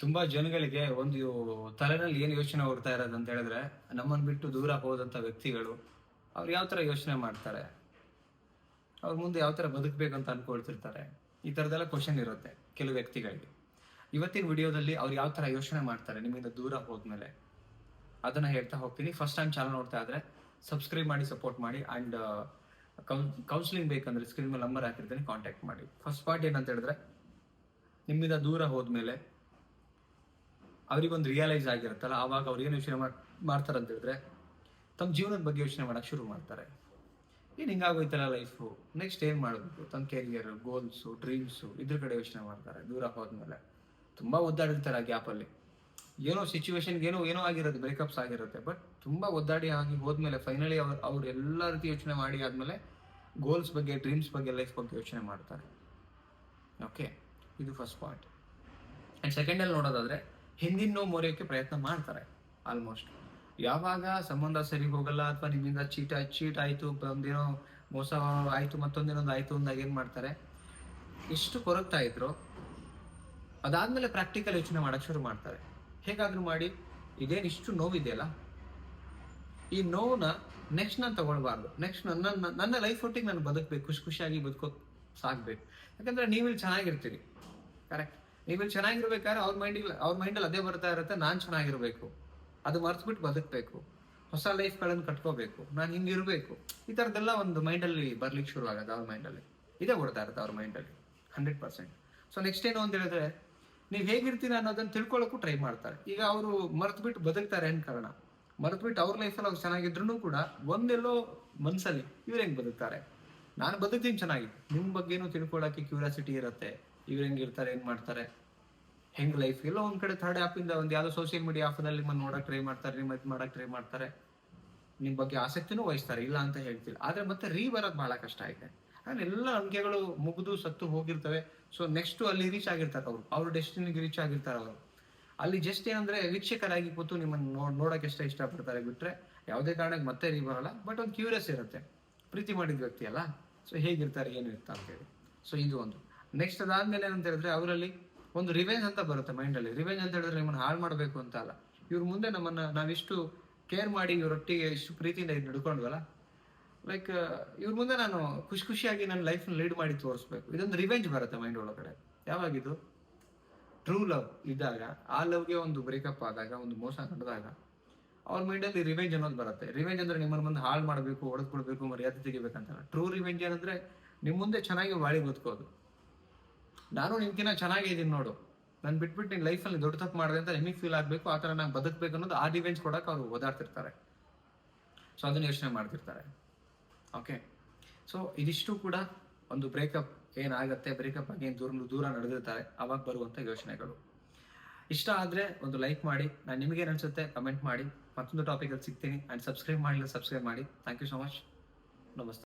ತುಂಬಾ ಜನಗಳಿಗೆ ಒಂದು ತಲೆನಲ್ಲಿ ಏನ್ ಯೋಚನೆ ಓಡ್ತಾ ಇರೋದು ಅಂತ ಹೇಳಿದ್ರೆ, ನಮ್ಮನ್ನ ಬಿಟ್ಟು ದೂರ ಹೋದಂತ ವ್ಯಕ್ತಿಗಳು ಅವ್ರು ಯಾವ ತರ ಯೋಚನೆ ಮಾಡ್ತಾರೆ, ಅವ್ರ ಮುಂದೆ ಯಾವ ತರ ಬದುಕಬೇಕು ಅಂತ ಅನ್ಕೊಳ್ತಿರ್ತಾರೆ. ಈ ತರದೆಲ್ಲ ಕ್ವಶನ್ ಇರುತ್ತೆ ಕೆಲವು ವ್ಯಕ್ತಿಗಳಿಗೆ. ಇವತ್ತಿನ ವಿಡಿಯೋದಲ್ಲಿ ಅವ್ರು ಯಾವ ತರ ಯೋಚನೆ ಮಾಡ್ತಾರೆ ನಿಮ್ಮಿಂದ ದೂರ ಹೋದ್ಮೇಲೆ ಅದನ್ನ ಹೇಳ್ತಾ ಹೋಗ್ತೀನಿ. ಫಸ್ಟ್ ಟೈಮ್ ಚಾನಲ್ ನೋಡ್ತಾ ಇದ್ರೆ ಸಬ್ಸ್ಕ್ರೈಬ್ ಮಾಡಿ, ಸಪೋರ್ಟ್ ಮಾಡಿ. ಅಂಡ್ ಕೌನ್ಸಿಲಿಂಗ್ ಬೇಕಂದ್ರೆ ಸ್ಕ್ರೀನ್ ಮೇಲೆ ನಂಬರ್ ಹಾಕಿರ್ತೀನಿ, ಕಾಂಟ್ಯಾಕ್ಟ್ ಮಾಡಿ. ಫಸ್ಟ್ ಪಾರ್ಟ್ ಏನಂತ ಹೇಳಿದ್ರೆ, ನಿಮ್ಮಿಂದ ದೂರ ಹೋದ್ಮೇಲೆ ಅವ್ರಿಗೊಂದು ರಿಯಲೈಸ್ ಆಗಿರುತ್ತಲ್ಲ, ಆವಾಗ ಅವ್ರು ಏನು ಯೋಚನೆ ಮಾಡ್ತಾರೆ ಅಂತ ಹೇಳಿದ್ರೆ, ತಮ್ಮ ಜೀವನದ ಬಗ್ಗೆ ಯೋಚನೆ ಮಾಡಕ್ ಶುರು ಮಾಡ್ತಾರೆ. ಏನು ಹಿಂಗಾಗೋಯ್ತಲ್ಲ ಲೈಫು, ನೆಕ್ಸ್ಟ್ ಏನ್ ಮಾಡಬೇಕು, ತಮ್ಮ ಕೆರಿಯರ್, ಗೋಲ್ಸು, ಡ್ರೀಮ್ಸು ಇದ್ರ ಕಡೆ ಯೋಚನೆ ಮಾಡ್ತಾರೆ. ದೂರ ಹೋದ್ಮೇಲೆ ತುಂಬಾ ಒದ್ದಾಡಿರ್ತಾರೆ ಆ ಗ್ಯಾಪಲ್ಲಿ. ಏನೋ ಸಿಚುವೇಶನ್ಗೆ ಏನೋ ಆಗಿರುತ್ತೆ, ಬ್ರೇಕಪ್ಸ್ ಆಗಿರುತ್ತೆ. ಬಟ್ ತುಂಬಾ ಒದ್ದಾಡಿ ಆಗಿ ಹೋದ್ಮೇಲೆ ಫೈನಲಿ ಅವ್ರು ಎಲ್ಲ ರೀತಿ ಯೋಚನೆ ಮಾಡಿ ಆದ್ಮೇಲೆ ಗೋಲ್ಸ್ ಬಗ್ಗೆ, ಡ್ರೀಮ್ಸ್ ಬಗ್ಗೆ, ಲೈಫ್ ಬಗ್ಗೆ ಯೋಚನೆ ಮಾಡ್ತಾರೆ. ಓಕೆ, ಇದು ಫಸ್ಟ್ ಪಾಯಿಂಟ್. ಅಂಡ್ ಸೆಕೆಂಡ್ ಅಲ್ಲಿ ನೋಡೋದಾದ್ರೆ, ಹಿಂದಿನ ನೋವು ಮರೆಯೋಕೆ ಪ್ರಯತ್ನ ಮಾಡ್ತಾರೆ. ಆಲ್ಮೋಸ್ಟ್ ಯಾವಾಗ ಸಂಬಂಧ ಸರಿ ಹೋಗಲ್ಲ ಅಥವಾ ನಿಮ್ಮಿಂದ ಚೀಟ್ ಆಯ್ತು, ಒಂದೇನೋ ಮೋಸ ಆಯ್ತು, ಮತ್ತೊಂದೇನೊಂದು ಆಯ್ತು ಅಂದಾಗ ಏನ್ ಮಾಡ್ತಾರೆ, ಎಷ್ಟು ಕೊರಗ್ತಾ ಇದ್ರು ಅದಾದ್ಮೇಲೆ ಪ್ರಾಕ್ಟಿಕಲ್ ಯೋಚನೆ ಮಾಡಕ್ ಶುರು ಮಾಡ್ತಾರೆ. ಹೇಗಾದ್ರೂ ಮಾಡಿ ಇದೇನು ಇಷ್ಟು ನೋವಿದೆಯಲ್ಲ, ಈ ನೋವನ್ನ ನೆಕ್ಸ್ಟ್ ನಾನು ತಗೊಳ್ಬಾರ್ದು, ನೆಕ್ಸ್ಟ್ ನನ್ನ ಲೈಫ್ ಒಟ್ಟಿಗೆ ನಾನು ಬದುಕಬೇಕು, ಖುಷಿಯಾಗಿ ಬದುಕೋಕ್ ಸಾಕ್ಬೇಕು. ಯಾಕಂದ್ರೆ ನೀವಿಲ್ಲಿ ಚೆನ್ನಾಗಿರ್ತೀರಿ, ಕರೆಕ್ಟ್. ನೀವಿಲ್ಲಿ ಚೆನ್ನಾಗಿರ್ಬೇಕಾದ್ರೆ ಅವ್ರ ಮೈಂಡಲ್ಲಿ ಅದೇ ಬರ್ತಾ ಇರುತ್ತೆ, ನಾನ್ ಚೆನ್ನಾಗಿರ್ಬೇಕು, ಅದು ಮರ್ತ್ಬಿಟ್ಟು ಬದುಕಬೇಕು, ಹೊಸ ಲೈಫ್ಗಳನ್ನು ಕಟ್ಕೋಬೇಕು, ನಾನು ಹಿಂಗಿರ್ಬೇಕು. ಈ ತರದೆಲ್ಲ ಒಂದು ಮೈಂಡಲ್ಲಿ ಬರ್ಲಿಕ್ಕೆ ಶುರು ಆಗುತ್ತೆ. ಅವ್ರ ಮೈಂಡಲ್ಲಿ ಇದೇ ಓಡ್ತಾ ಇರುತ್ತೆ, ಅವ್ರ ಮೈಂಡಲ್ಲಿ 100%. ಸೊ ನೆಕ್ಸ್ಟ್ ಏನು ಅಂತ ಹೇಳಿದ್ರೆ, ನೀವು ಹೇಗಿರ್ತೀರ ಅನ್ನೋದನ್ನ ತಿಳ್ಕೊಳ್ಳೋಕ್ಕೂ ಟ್ರೈ ಮಾಡ್ತಾರೆ. ಈಗ ಅವರು ಮರ್ತ್ಬಿಟ್ಟು ಬದುಕ್ತಾರೆ ಏನ್ ಕಾರಣ, ಮರ್ತ್ಬಿಟ್ಟು ಅವ್ರ ಲೈಫಲ್ಲಿ ಅವ್ರು ಚೆನ್ನಾಗಿದ್ರು ಕೂಡ ಒಂದೆಲ್ಲೋ ಮನ್ಸಲ್ಲಿ ಇವ್ರು ಹೆಂಗ್ ಬದುಕ್ತಾರೆ, ನಾನು ಬದುಕ್ತೀನಿ ಚೆನ್ನಾಗಿ. ನಿಮ್ ಬಗ್ಗೆನೂ ತಿಳ್ಕೊಳ್ಳೋಕೆ ಕ್ಯೂರಿಯಾಸಿಟಿ ಇರುತ್ತೆ. ಇವ್ರು ಹೆಂಗಿರ್ತಾರೆ, ಹೆಂಗ್ ಮಾಡ್ತಾರೆ, ಹೆಂಗ್ ಲೈಫ್. ಎಲ್ಲೋ ಒಂದ್ ಕಡೆ ಥರ್ಡ್ ಆಪ್ ಇಂದ ಒಂದು ಯಾವ್ದೋ ಸೋಷಿಯಲ್ ಮೀಡಿಯಾ ಆಫ್ನಲ್ಲಿ ನಿಮ್ಮನ್ನ ನೋಡಕ್ ಟ್ರೈ ಮಾಡ್ತಾರೆ, ನಿಮ್ಮ ಮಾಡಕ್ ಟ್ರೈ ಮಾಡ್ತಾರೆ, ನಿಮ್ ಬಗ್ಗೆ ಆಸಕ್ತಿನೂ ವಹಿಸ್ತಾರೆ, ಇಲ್ಲ ಅಂತ ಹೇಳ್ತಿಲ್ಲ. ಆದ್ರೆ ಮತ್ತೆ ಬರೋದ್ ಬಹಳ ಕಷ್ಟ ಇದೆ. ಎಲ್ಲ ನಂಬಿಕೆಗಳು ಮುಗಿದು ಸತ್ತು ಹೋಗಿರ್ತವೆ. ಸೊ ನೆಕ್ಸ್ಟ್ ಅಲ್ಲಿ ರೀಚ್ ಆಗಿರ್ತಾರೆ ಅವ್ರ ಡೆಸ್ಟಿನಿಗೆ ರೀಚ್ ಆಗಿರ್ತಾರೆ ಅವರು. ಅಲ್ಲಿ ಜಸ್ಟ್ ಏನಂದ್ರೆ ವೀಕ್ಷಕರಾಗಿ ಕೂತು ನಿಮ್ಮನ್ನ ನೋಡಕ್ ಎಷ್ಟೇ ಇಷ್ಟಪಡ್ತಾರೆ ಬಿಟ್ರೆ ಯಾವುದೇ ಕಾರಣಕ್ಕೆ ಮತ್ತೆ ಬರಲ್ಲ. ಬಟ್ ಒಂದು ಕ್ಯೂರಿಯಸ್ ಇರುತ್ತೆ, ಪ್ರೀತಿ ಮಾಡಿದ ವ್ಯಕ್ತಿ ಅಲ್ಲ, ಸೊ ಹೇಗಿರ್ತಾರೆ, ಏನು ಇರ್ತಾ ಅಂತ ಹೇಳಿ. ಸೊ ಇದು ಒಂದು. ನೆಕ್ಸ್ಟ್ ಅದಾದ್ಮೇಲೆ ಏನಂತ ಹೇಳಿದ್ರೆ, ಅವರಲ್ಲಿ ಒಂದು ರಿವೆಂಜ್ ಅಂತ ಬರುತ್ತೆ ಮೈಂಡಲ್ಲಿ. ರಿವೆಂಜ್ ಅಂತ ಹೇಳಿದ್ರೆ ನಿಮ್ಮನ್ನ ಹಾಳು ಮಾಡಬೇಕು ಅಂತ ಅಲ್ಲ, ಇವ್ರ ಮುಂದೆ ನಮ್ಮನ್ನ ನಾವಿಷ್ಟು ಕೇರ್ ಮಾಡಿ ಇವರೊಟ್ಟಿಗೆ ಇಷ್ಟು ಪ್ರೀತಿಯಿಂದ ನಡ್ಕೊಂಡ್ವಲ್ಲ, ಲೈಕ್ ಇವ್ರ ಮುಂದೆ ನಾನು ಖುಷಿಯಾಗಿ ನನ್ನ ಲೈಫ್ ಲೀಡ್ ಮಾಡಿ ತೋರಿಸ್ಬೇಕು. ಇದೊಂದು ರಿವೆಂಜ್ ಬರುತ್ತೆ ಮೈಂಡ್ ಒಳಗಡೆ. ಯಾವಾಗಿದು ಟ್ರೂ ಲವ್ ಇದ್ದಾಗ, ಆ ಲವ್ಗೆ ಒಂದು ಬ್ರೇಕಪ್ ಆದಾಗ, ಒಂದು ಮೋಸ ನಡೆದಾಗ ಅವ್ರ ಮೈಂಡಲ್ಲಿ ರಿವೆಂಜ್ ಅನ್ನೋದು ಬರುತ್ತೆ. ರಿವೆಂಜ್ ಅಂದ್ರೆ ನಿಮ್ಮನ್ನ ಮುಂದೆ ಹಾಳು ಮಾಡಬೇಕು, ಹೊಡೆದ್ಬಿಡ್ಬೇಕು, ಮರ್ಯಾದೆ ತೆಗಿಬೇಕಂತ. ಟ್ರೂ ರಿವೆಂಜ್ ಏನಂದ್ರೆ ನಿಮ್ ಮುಂದೆ ಚೆನ್ನಾಗಿ ಬಾಳಿ ಬದುಕೋದು. ನಾನು ನಿಮ್ಗಿನ್ನ ಚೆನ್ನಾಗಿದ್ದೀನಿ ನೋಡು, ನಾನು ಬಿಟ್ಬಿಟ್ಟು ನಿನ್ ಲೈಫಲ್ಲಿ ದೊಡ್ಡ ತಪ್ಪು ಮಾಡಿದೆ ಅಂತ ನಿಮಗೆ ಫೀಲ್ ಆಗ್ಬೇಕು, ಆ ತರ ನಾನು ಬದುಕಬೇಕು ಅನ್ನೋದು ಆ ರಿವೆಂಜ್ ಕೊಡಕ್ಕೆ ಅವ್ರು ಓದಾಡ್ತಿರ್ತಾರೆ. ಸೊ ಅದನ್ನ ಯೋಚನೆ ಮಾಡ್ತಿರ್ತಾರೆ. ಓಕೆ, ಸೊ ಇದಿಷ್ಟು ಕೂಡ ಒಂದು ಬ್ರೇಕಪ್ ಏನಾಗತ್ತೆ, ಬ್ರೇಕಪ್ ಆಗಿ ದೂರ ನಡೆದಿರ್ತಾರೆ ಅವಾಗ ಬರುವಂತ ಯೋಚನೆಗಳು. ಇಷ್ಟ ಆದ್ರೆ ಒಂದು ಲೈಕ್ ಮಾಡಿ. ನಾನು ನಿಮಗೇನು ಅನ್ಸುತ್ತೆ ಕಮೆಂಟ್ ಮಾಡಿ. ಮತ್ತೊಂದು ಟಾಪಿಕ್ ಅಲ್ಲಿ ಸಿಗ್ತೀನಿ. ಅಂಡ್ ಸಬ್ಸ್ಕ್ರೈಬ್ ಮಾಡಿಲ್ಲ, ಸಬ್ಸ್ಕ್ರೈಬ್ ಮಾಡಿ. Thank you so much. ನಮಸ್ತೆ.